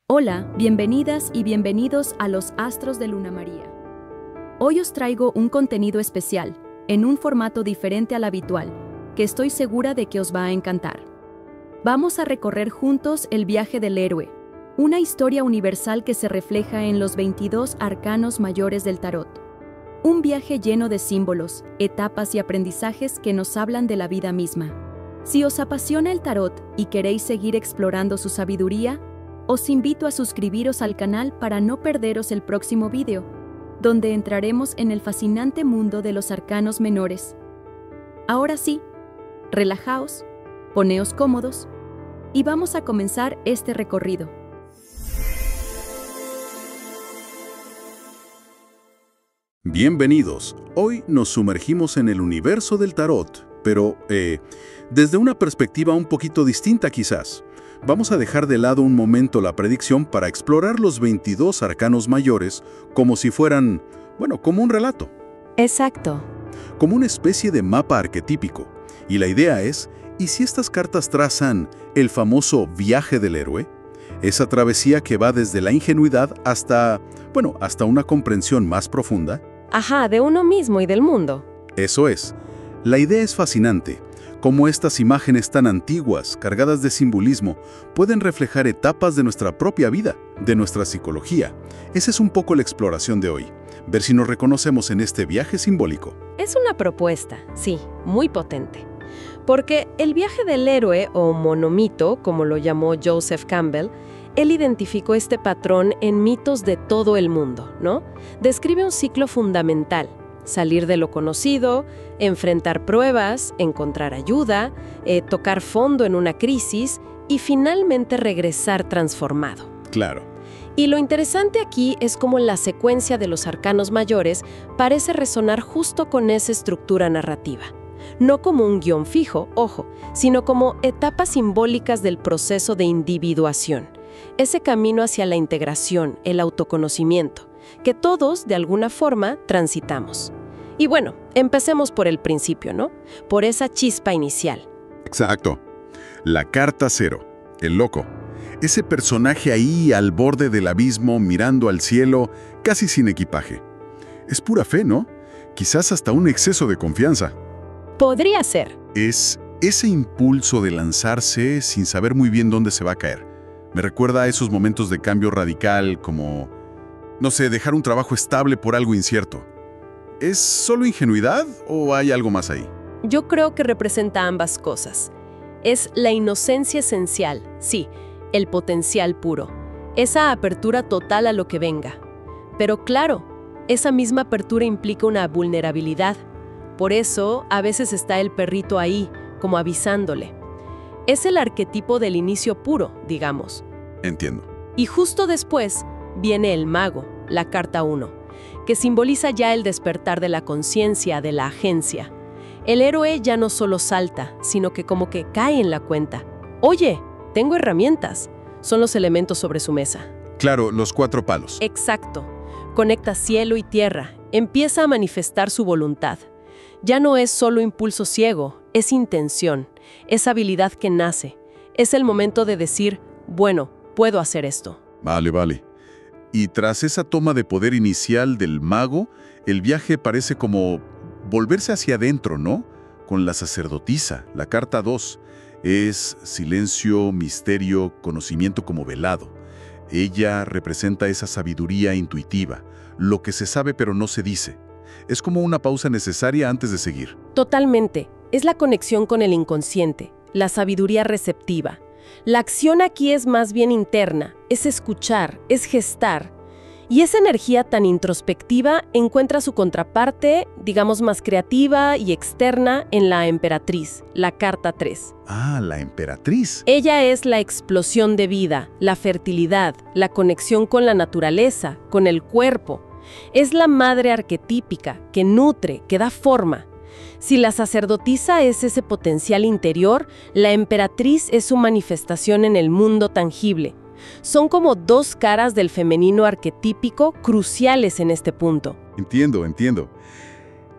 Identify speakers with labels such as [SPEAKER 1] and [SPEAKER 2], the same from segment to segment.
[SPEAKER 1] Hola, bienvenidas y bienvenidos a los Astros de Luna María. Hoy os traigo un contenido especial, en un formato diferente al habitual, que estoy segura de que os va a encantar. Vamos a recorrer juntos el viaje del héroe, una historia universal que se refleja en los 22 arcanos mayores del tarot. Un viaje lleno de símbolos, etapas y aprendizajes que nos hablan de la vida misma. Si os apasiona el tarot y queréis seguir explorando su sabiduría, os invito a suscribiros al canal para no perderos el próximo vídeo, donde entraremos en el fascinante mundo de los arcanos menores. Ahora sí, relajaos, poneos cómodos y vamos a comenzar este recorrido.
[SPEAKER 2] Bienvenidos. Hoy nos sumergimos en el universo del tarot, pero desde una perspectiva un poquito distinta quizás. Vamos a dejar de lado un momento la predicción para explorar los 22 arcanos mayores como si fueran, como un relato.
[SPEAKER 3] Exacto.
[SPEAKER 2] Como una especie de mapa arquetípico. Y la idea es, ¿y si estas cartas trazan el famoso viaje del héroe? Esa travesía que va desde la ingenuidad hasta una comprensión más profunda.
[SPEAKER 3] Ajá, de uno mismo y del mundo.
[SPEAKER 2] Eso es. La idea es fascinante. Cómo estas imágenes tan antiguas, cargadas de simbolismo, pueden reflejar etapas de nuestra propia vida, de nuestra psicología. Esa es un poco la exploración de hoy. Ver si nos reconocemos en este viaje simbólico.
[SPEAKER 3] Es una propuesta, sí, muy potente. Porque el viaje del héroe, o monomito, como lo llamó Joseph Campbell, él identificó este patrón en mitos de todo el mundo, ¿no? Describe un ciclo fundamental. Salir de lo conocido, enfrentar pruebas, encontrar ayuda, tocar fondo en una crisis y finalmente regresar transformado.
[SPEAKER 2] Claro.
[SPEAKER 3] Y lo interesante aquí es cómo la secuencia de los arcanos mayores parece resonar justo con esa estructura narrativa. No como un guión fijo, ojo, sino como etapas simbólicas del proceso de individuación. Ese camino hacia la integración, el autoconocimiento, que todos, de alguna forma, transitamos. Y bueno, empecemos por el principio, ¿no? Por esa chispa inicial.
[SPEAKER 2] Exacto. La carta 0, el loco. Ese personaje ahí al borde del abismo, mirando al cielo, casi sin equipaje. Es pura fe, ¿no? Quizás hasta un exceso de confianza.
[SPEAKER 3] Podría ser.
[SPEAKER 2] Es ese impulso de lanzarse sin saber muy bien dónde se va a caer. Me recuerda a esos momentos de cambio radical como, dejar un trabajo estable por algo incierto. ¿Es solo ingenuidad o hay algo más ahí?
[SPEAKER 3] Yo creo que representa ambas cosas. Es la inocencia esencial, sí, el potencial puro, esa apertura total a lo que venga. Pero claro, esa misma apertura implica una vulnerabilidad. Por eso, a veces está el perrito ahí, como avisándole. Es el arquetipo del inicio puro, digamos.
[SPEAKER 2] Entiendo.
[SPEAKER 3] Y justo después viene el mago, la carta 1. Que simboliza ya el despertar de la conciencia, de la agencia. El héroe ya no solo salta, sino que como que cae en la cuenta. Oye, tengo herramientas. Son los elementos sobre su mesa.
[SPEAKER 2] Claro, los 4 palos.
[SPEAKER 3] Exacto. Conecta cielo y tierra. Empieza a manifestar su voluntad. Ya no es solo impulso ciego, es intención, es habilidad que nace. Es el momento de decir, bueno, puedo hacer esto.
[SPEAKER 2] Vale. Y tras esa toma de poder inicial del mago, el viaje parece como volverse hacia adentro, ¿no? Con la sacerdotisa, la carta 2. Es silencio, misterio, conocimiento como velado. Ella representa esa sabiduría intuitiva, lo que se sabe pero no se dice. Es como una pausa necesaria antes de seguir.
[SPEAKER 3] Totalmente. Es la conexión con el inconsciente, la sabiduría receptiva. La acción aquí es más bien interna, es escuchar, es gestar. Y esa energía tan introspectiva encuentra su contraparte, digamos más creativa y externa, en la emperatriz, la carta 3.
[SPEAKER 2] Ah, la emperatriz.
[SPEAKER 3] Ella es la explosión de vida, la fertilidad, la conexión con la naturaleza, con el cuerpo. Es la madre arquetípica, que nutre, que da forma. Si la sacerdotisa es ese potencial interior, la emperatriz es su manifestación en el mundo tangible. Son como 2 caras del femenino arquetípico cruciales en este punto.
[SPEAKER 2] Entiendo.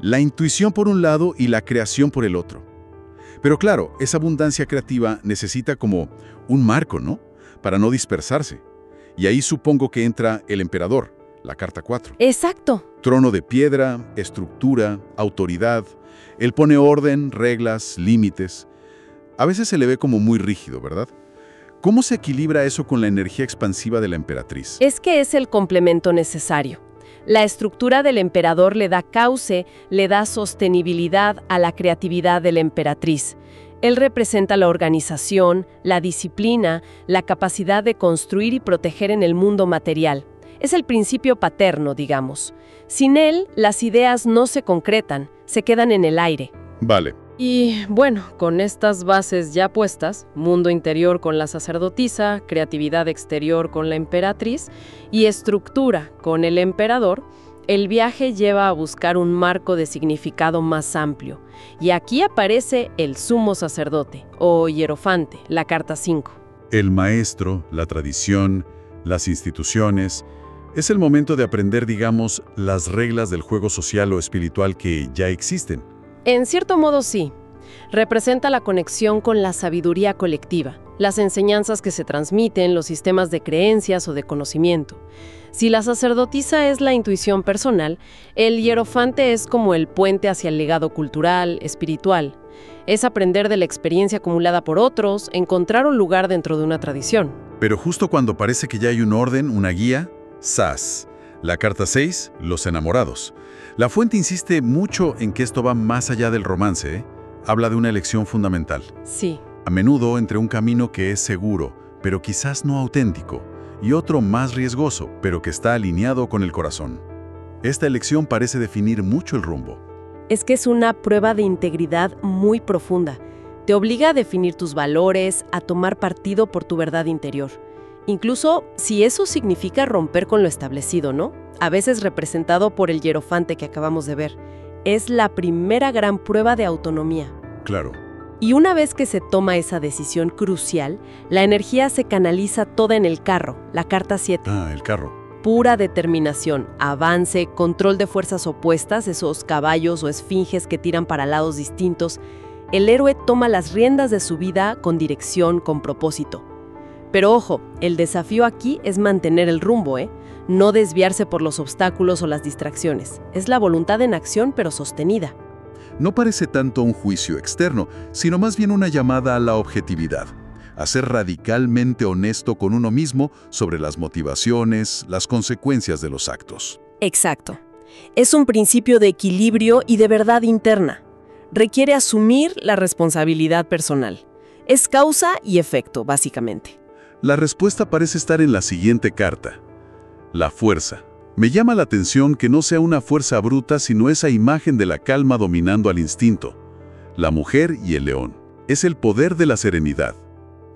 [SPEAKER 2] La intuición por un lado y la creación por el otro. Pero claro, esa abundancia creativa necesita como un marco, ¿no? Para no dispersarse. Y ahí supongo que entra el emperador, la carta 4.
[SPEAKER 3] Exacto.
[SPEAKER 2] Trono de piedra, estructura, autoridad. Él pone orden, reglas, límites. A veces se le ve como muy rígido, ¿verdad? ¿Cómo se equilibra eso con la energía expansiva de la emperatriz?
[SPEAKER 3] Es que es el complemento necesario. La estructura del emperador le da cauce, le da sostenibilidad a la creatividad de la emperatriz. Él representa la organización, la disciplina, la capacidad de construir y proteger en el mundo material. Es el principio paterno, digamos. Sin él, las ideas no se concretan, se quedan en el aire.
[SPEAKER 2] Vale.
[SPEAKER 3] Y bueno, con estas bases ya puestas, mundo interior con la sacerdotisa, creatividad exterior con la emperatriz y estructura con el emperador, el viaje lleva a buscar un marco de significado más amplio. Y aquí aparece el sumo sacerdote, o hierofante, la carta 5.
[SPEAKER 2] El maestro, la tradición, las instituciones. Es el momento de aprender, digamos, las reglas del juego social o espiritual que ya existen.
[SPEAKER 3] En cierto modo sí. Representa la conexión con la sabiduría colectiva, las enseñanzas que se transmiten, los sistemas de creencias o de conocimiento. Si la sacerdotisa es la intuición personal, el hierofante es como el puente hacia el legado cultural, espiritual. Es aprender de la experiencia acumulada por otros, encontrar un lugar dentro de una tradición.
[SPEAKER 2] Pero justo cuando parece que ya hay un orden, una guía, ¡zas! La carta 6, los enamorados. La fuente insiste mucho en que esto va más allá del romance, ¿eh? Habla de una elección fundamental.
[SPEAKER 3] Sí.
[SPEAKER 2] A menudo entre un camino que es seguro, pero quizás no auténtico, y otro más riesgoso, pero que está alineado con el corazón. Esta elección parece definir mucho el rumbo.
[SPEAKER 3] Es que es una prueba de integridad muy profunda. Te obliga a definir tus valores, a tomar partido por tu verdad interior. Incluso si eso significa romper con lo establecido, ¿no? A veces representado por el hierofante que acabamos de ver. Es la primera gran prueba de autonomía.
[SPEAKER 2] Claro.
[SPEAKER 3] Y una vez que se toma esa decisión crucial, la energía se canaliza toda en el carro, la carta 7.
[SPEAKER 2] El carro.
[SPEAKER 3] Pura determinación, avance, control de fuerzas opuestas, esos caballos o esfinges que tiran para lados distintos. El héroe toma las riendas de su vida con dirección, con propósito. Pero ojo, el desafío aquí es mantener el rumbo, no desviarse por los obstáculos o las distracciones. Es la voluntad en acción, pero sostenida.
[SPEAKER 2] No parece tanto un juicio externo, sino más bien una llamada a la objetividad, a ser radicalmente honesto con uno mismo sobre las motivaciones, las consecuencias de los actos.
[SPEAKER 3] Exacto. Es un principio de equilibrio y de verdad interna. Requiere asumir la responsabilidad personal. Es causa y efecto, básicamente.
[SPEAKER 2] La respuesta parece estar en la siguiente carta. La fuerza. Me llama la atención que no sea una fuerza bruta, sino esa imagen de la calma dominando al instinto. La mujer y el león. Es el poder de la serenidad.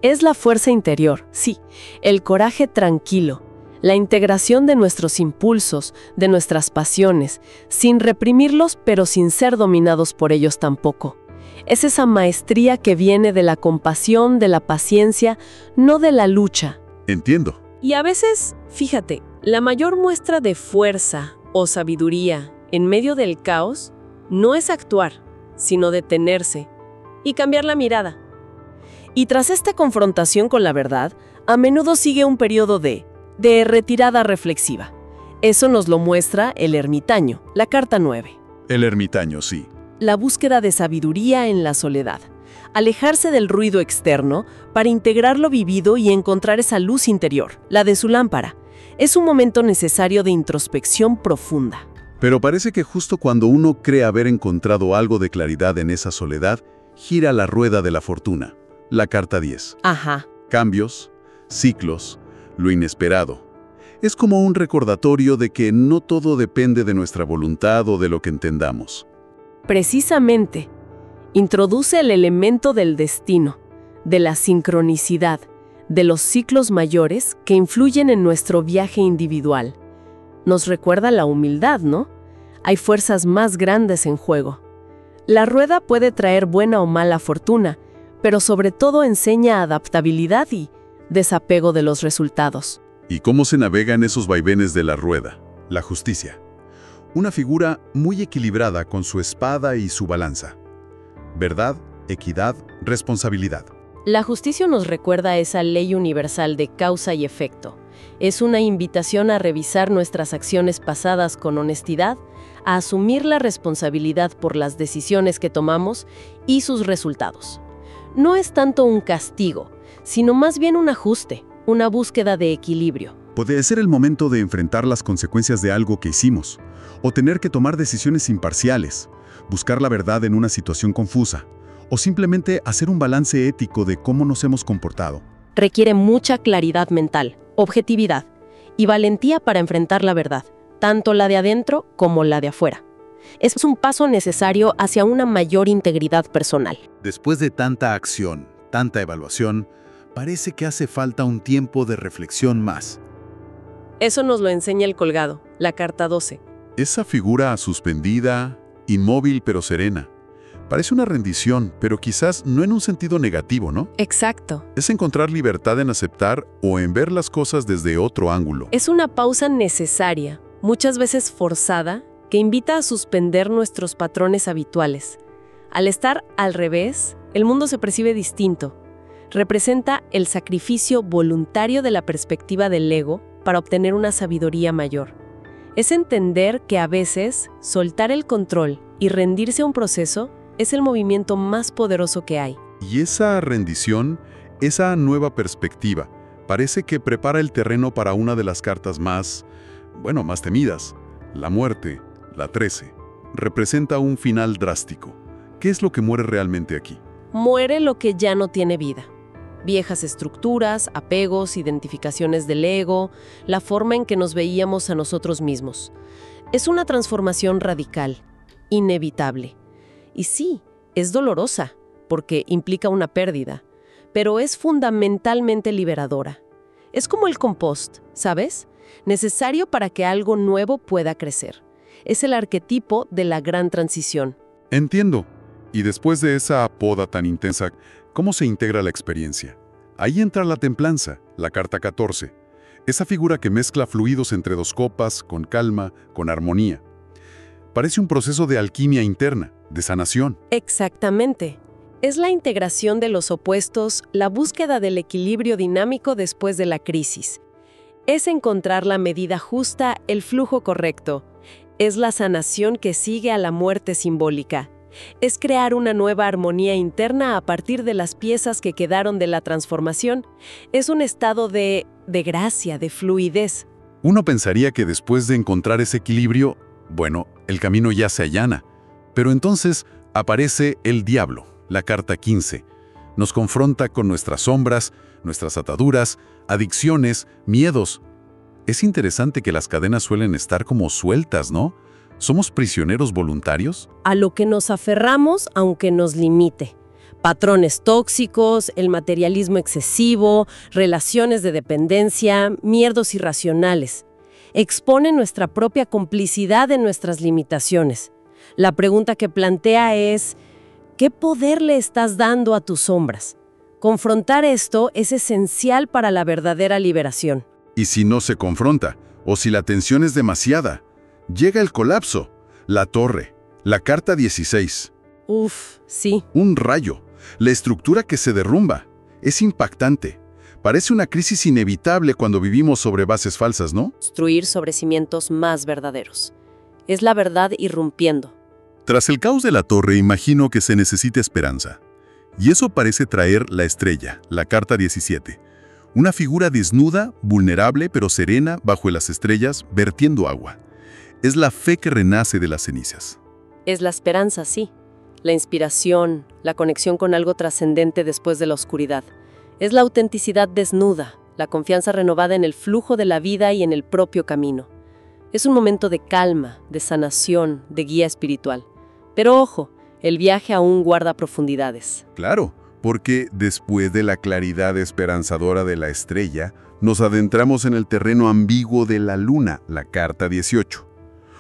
[SPEAKER 3] Es la fuerza interior, sí. El coraje tranquilo. La integración de nuestros impulsos, de nuestras pasiones, sin reprimirlos, pero sin ser dominados por ellos tampoco. Es esa maestría que viene de la compasión, de la paciencia, no de la lucha.
[SPEAKER 2] Entiendo.
[SPEAKER 3] Y a veces, fíjate, la mayor muestra de fuerza o sabiduría en medio del caos no es actuar, sino detenerse y cambiar la mirada. Y tras esta confrontación con la verdad, a menudo sigue un periodo de retirada reflexiva. Eso nos lo muestra el ermitaño, la carta 9.
[SPEAKER 2] El ermitaño, sí.
[SPEAKER 3] La búsqueda de sabiduría en la soledad. Alejarse del ruido externo para integrar lo vivido y encontrar esa luz interior, la de su lámpara. Es un momento necesario de introspección profunda.
[SPEAKER 2] Pero parece que justo cuando uno cree haber encontrado algo de claridad en esa soledad, gira la rueda de la fortuna, la carta 10.
[SPEAKER 3] Ajá.
[SPEAKER 2] Cambios, ciclos, lo inesperado. Es como un recordatorio de que no todo depende de nuestra voluntad o de lo que entendamos.
[SPEAKER 3] Precisamente, introduce el elemento del destino, de la sincronicidad, de los ciclos mayores que influyen en nuestro viaje individual. Nos recuerda la humildad, ¿no? Hay fuerzas más grandes en juego. La rueda puede traer buena o mala fortuna, pero sobre todo enseña adaptabilidad y desapego de los resultados.
[SPEAKER 2] ¿Y cómo se navegan esos vaivenes de la rueda? La justicia. Una figura muy equilibrada con su espada y su balanza. Verdad, equidad, responsabilidad.
[SPEAKER 3] La justicia nos recuerda esa ley universal de causa y efecto. Es una invitación a revisar nuestras acciones pasadas con honestidad, a asumir la responsabilidad por las decisiones que tomamos y sus resultados. No es tanto un castigo, sino más bien un ajuste, una búsqueda de equilibrio.
[SPEAKER 4] Puede ser el momento de enfrentar las consecuencias de algo que hicimos, o tener que tomar decisiones imparciales, buscar la verdad en una situación confusa, o simplemente hacer un balance ético de cómo nos hemos comportado.
[SPEAKER 3] Requiere mucha claridad mental, objetividad y valentía para enfrentar la verdad, tanto la de adentro como la de afuera. Es un paso necesario hacia una mayor integridad personal.
[SPEAKER 2] Después de tanta acción, tanta evaluación, parece que hace falta un tiempo de reflexión más.
[SPEAKER 3] Eso nos lo enseña el colgado, la carta 12.
[SPEAKER 2] Esa figura suspendida, inmóvil pero serena. Parece una rendición, pero quizás no en un sentido negativo, ¿no?
[SPEAKER 3] Exacto.
[SPEAKER 2] Es encontrar libertad en aceptar o en ver las cosas desde otro ángulo.
[SPEAKER 3] Es una pausa necesaria, muchas veces forzada, que invita a suspender nuestros patrones habituales. Al estar al revés, el mundo se percibe distinto. Representa el sacrificio voluntario de la perspectiva del ego para obtener una sabiduría mayor. Es entender que a veces soltar el control y rendirse a un proceso es el movimiento más poderoso que hay.
[SPEAKER 2] Y esa rendición, esa nueva perspectiva, parece que prepara el terreno para una de las cartas más temidas, la muerte, la 13. Representa un final drástico. ¿Qué es lo que muere realmente aquí?
[SPEAKER 3] Muere lo que ya no tiene vida. Viejas estructuras, apegos, identificaciones del ego, la forma en que nos veíamos a nosotros mismos. Es una transformación radical, inevitable. Y sí, es dolorosa, porque implica una pérdida, pero es fundamentalmente liberadora. Es como el compost, ¿sabes? Necesario para que algo nuevo pueda crecer. Es el arquetipo de la gran transición.
[SPEAKER 2] Entiendo. Y después de esa poda tan intensa, ¿cómo se integra la experiencia? Ahí entra la templanza, la carta 14. Esa figura que mezcla fluidos entre dos copas, con calma, con armonía. Parece un proceso de alquimia interna, de sanación.
[SPEAKER 3] Exactamente. Es la integración de los opuestos, la búsqueda del equilibrio dinámico después de la crisis. Es encontrar la medida justa, el flujo correcto. Es la sanación que sigue a la muerte simbólica. Es crear una nueva armonía interna a partir de las piezas que quedaron de la transformación. Es un estado de gracia, de fluidez.
[SPEAKER 2] Uno pensaría que después de encontrar ese equilibrio, el camino ya se allana. Pero entonces aparece el diablo, la carta 15. Nos confronta con nuestras sombras, nuestras ataduras, adicciones, miedos. Es interesante que las cadenas suelen estar como sueltas, ¿no? ¿Somos prisioneros voluntarios?
[SPEAKER 3] A lo que nos aferramos, aunque nos limite. Patrones tóxicos, el materialismo excesivo, relaciones de dependencia, miedos irracionales. Expone nuestra propia complicidad en nuestras limitaciones. La pregunta que plantea es, ¿qué poder le estás dando a tus sombras? Confrontar esto es esencial para la verdadera liberación.
[SPEAKER 2] ¿Y si no se confronta? ¿O si la tensión es demasiada? Llega el colapso, la torre, la carta 16.
[SPEAKER 3] Sí.
[SPEAKER 2] Un rayo, la estructura que se derrumba. Es impactante. Parece una crisis inevitable cuando vivimos sobre bases falsas, ¿no?
[SPEAKER 3] Construir sobre cimientos más verdaderos. Es la verdad irrumpiendo.
[SPEAKER 2] Tras el caos de la torre, imagino que se necesita esperanza. Y eso parece traer la estrella, la carta 17. Una figura desnuda, vulnerable pero serena bajo las estrellas, vertiendo agua. Es la fe que renace de las cenizas.
[SPEAKER 3] Es la esperanza, sí. La inspiración, la conexión con algo trascendente después de la oscuridad. Es la autenticidad desnuda, la confianza renovada en el flujo de la vida y en el propio camino. Es un momento de calma, de sanación, de guía espiritual. Pero ojo, el viaje aún guarda profundidades.
[SPEAKER 2] Claro, porque después de la claridad esperanzadora de la estrella, nos adentramos en el terreno ambiguo de la luna, la carta 18.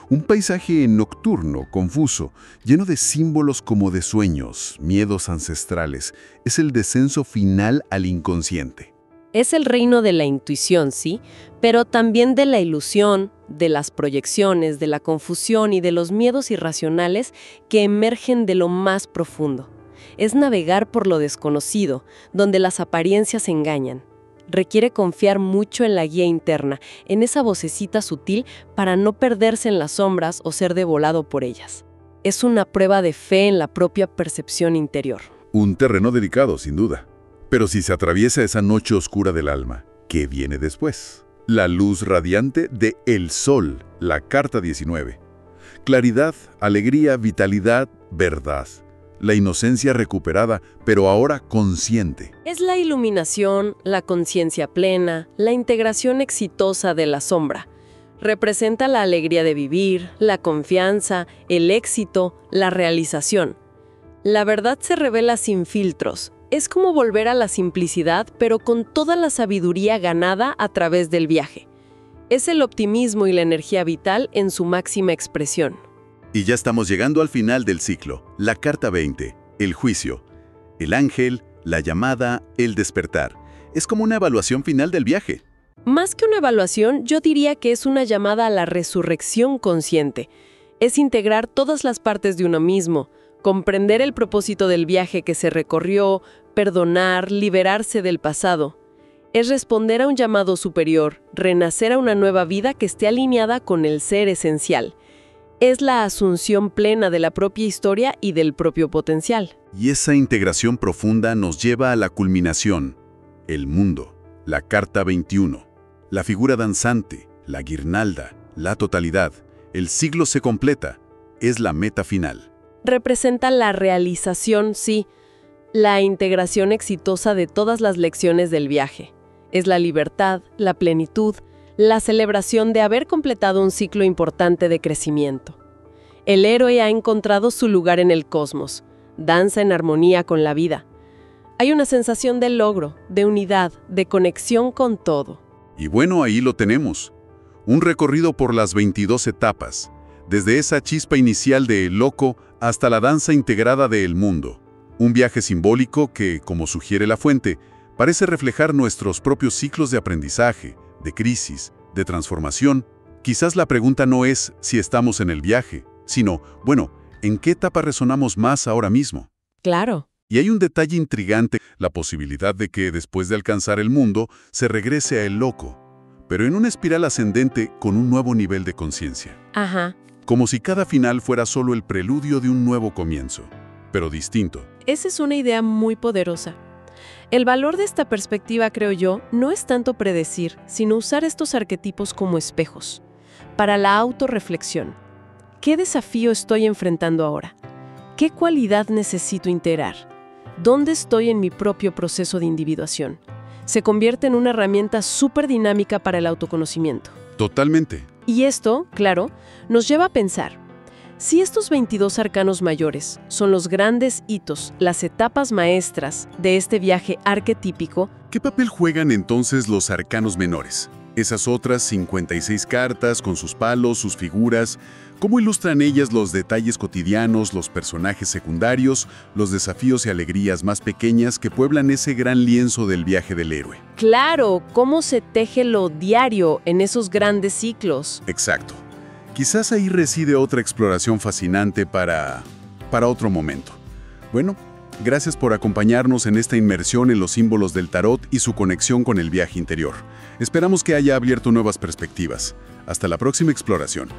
[SPEAKER 2] Un paisaje nocturno, confuso, lleno de símbolos como de sueños, miedos ancestrales. Es el descenso final al inconsciente.
[SPEAKER 3] Es el reino de la intuición, sí, pero también de la ilusión, de las proyecciones, de la confusión y de los miedos irracionales que emergen de lo más profundo. Es navegar por lo desconocido, donde las apariencias engañan. Requiere confiar mucho en la guía interna, en esa vocecita sutil para no perderse en las sombras o ser devorado por ellas. Es una prueba de fe en la propia percepción interior.
[SPEAKER 2] Un terreno delicado, sin duda. Pero si se atraviesa esa noche oscura del alma, ¿qué viene después? La luz radiante de El Sol, la carta 19. Claridad, alegría, vitalidad, verdad. La inocencia recuperada, pero ahora consciente.
[SPEAKER 3] Es la iluminación, la conciencia plena, la integración exitosa de la sombra. Representa la alegría de vivir, la confianza, el éxito, la realización. La verdad se revela sin filtros. Es como volver a la simplicidad, pero con toda la sabiduría ganada a través del viaje. Es el optimismo y la energía vital en su máxima expresión.
[SPEAKER 2] Y ya estamos llegando al final del ciclo. La carta 20, el juicio. El ángel, la llamada, el despertar. Es como una evaluación final del viaje.
[SPEAKER 3] Más que una evaluación, yo diría que es una llamada a la resurrección consciente. Es integrar todas las partes de uno mismo, comprender el propósito del viaje que se recorrió, perdonar, liberarse del pasado. Es responder a un llamado superior, renacer a una nueva vida que esté alineada con el ser esencial. Es la asunción plena de la propia historia y del propio potencial.
[SPEAKER 2] Y esa integración profunda nos lleva a la culminación, el mundo, la carta 21. La figura danzante, la guirnalda, la totalidad, el siglo se completa, es la meta final.
[SPEAKER 3] Representa la realización, sí, la integración exitosa de todas las lecciones del viaje. Es la libertad, la plenitud, la celebración de haber completado un ciclo importante de crecimiento. El héroe ha encontrado su lugar en el cosmos, danza en armonía con la vida. Hay una sensación de logro, de unidad, de conexión con todo.
[SPEAKER 2] Y bueno, ahí lo tenemos. Un recorrido por las 22 etapas, desde esa chispa inicial de El Loco hasta la danza integrada de El Mundo. Un viaje simbólico que, como sugiere la fuente, parece reflejar nuestros propios ciclos de aprendizaje, de crisis, de transformación. Quizás la pregunta no es si estamos en el viaje, sino, bueno, ¿en qué etapa resonamos más ahora mismo?
[SPEAKER 3] Claro.
[SPEAKER 2] Y hay un detalle intrigante, la posibilidad de que después de alcanzar el mundo, se regrese a El Loco, pero en una espiral ascendente con un nuevo nivel de conciencia.
[SPEAKER 3] Ajá.
[SPEAKER 2] Como si cada final fuera solo el preludio de un nuevo comienzo, pero distinto.
[SPEAKER 3] Esa es una idea muy poderosa. El valor de esta perspectiva, creo yo, no es tanto predecir, sino usar estos arquetipos como espejos, para la autorreflexión. ¿Qué desafío estoy enfrentando ahora? ¿Qué cualidad necesito integrar? ¿Dónde estoy en mi propio proceso de individuación? Se convierte en una herramienta súper dinámica para el autoconocimiento.
[SPEAKER 2] Totalmente.
[SPEAKER 3] Y esto, claro, nos lleva a pensar, si estos 22 arcanos mayores son los grandes hitos, las etapas maestras de este viaje arquetípico,
[SPEAKER 2] ¿qué papel juegan entonces los arcanos menores? Esas otras 56 cartas con sus palos, sus figuras, ¿cómo ilustran ellas los detalles cotidianos, los personajes secundarios, los desafíos y alegrías más pequeñas que pueblan ese gran lienzo del viaje del héroe?
[SPEAKER 3] Claro, cómo se teje lo diario en esos grandes ciclos.
[SPEAKER 2] Exacto. Quizás ahí reside otra exploración fascinante para otro momento. Bueno, gracias por acompañarnos en esta inmersión en los símbolos del tarot y su conexión con el viaje interior. Esperamos que haya abierto nuevas perspectivas. Hasta la próxima exploración.